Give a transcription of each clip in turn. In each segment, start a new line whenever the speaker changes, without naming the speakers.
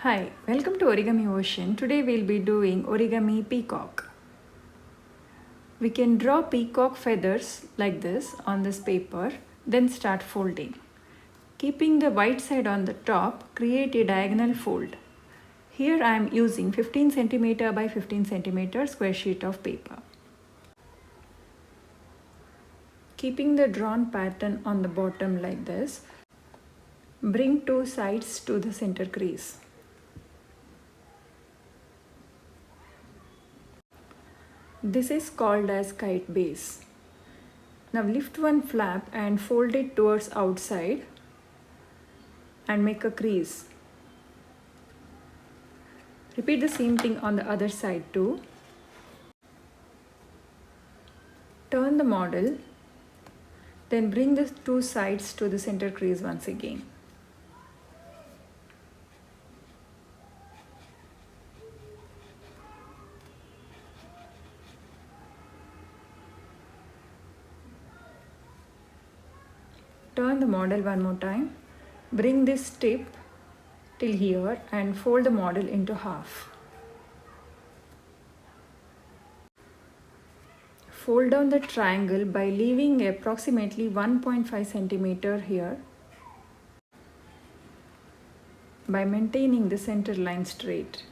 Hi, welcome to Origami Ocean. Today we'll be doing Origami Peacock. We can draw peacock feathers like this on this paper, then start folding. Keeping the white side on the top, create a diagonal fold. Here I am using 15 cm by 15 cm square sheet of paper. Keeping the drawn pattern on the bottom like this, bring two sides to the center crease. This is called as kite base. Now lift one flap and fold it towards outside and make a crease. Repeat the same thing on the other side too. Turn the model, then bring the two sides to the center crease once again. Turn the model one more time. Bring this tip till here and fold the model into half. Fold down the triangle by leaving approximately 1.5 cm here by maintaining the center line straight.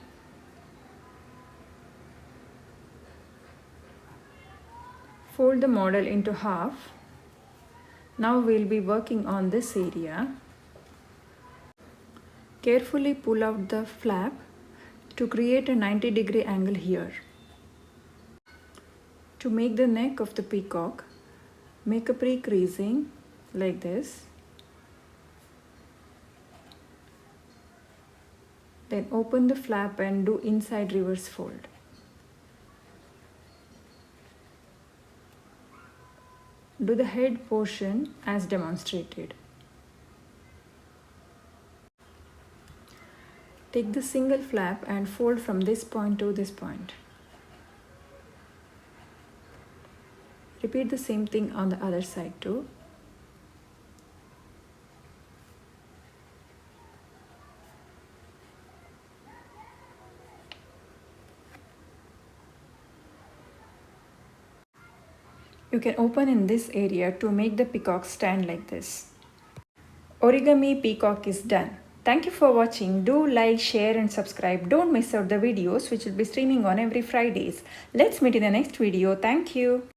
Fold the model into half. Now we'll be working on this area. Carefully pull out the flap to create a 90-degree angle here. To make the neck of the peacock, make a pre-creasing like this. Then open the flap and do inside reverse fold. Do the head portion as demonstrated. Take the single flap and fold from this point to this point. Repeat the same thing on the other side too. You can open in this area to make the peacock stand like this. Origami peacock is done. Thank you for watching. Do like, share and subscribe. Don't miss out the videos which will be streaming on every Fridays. Let's meet in the next video. Thank you.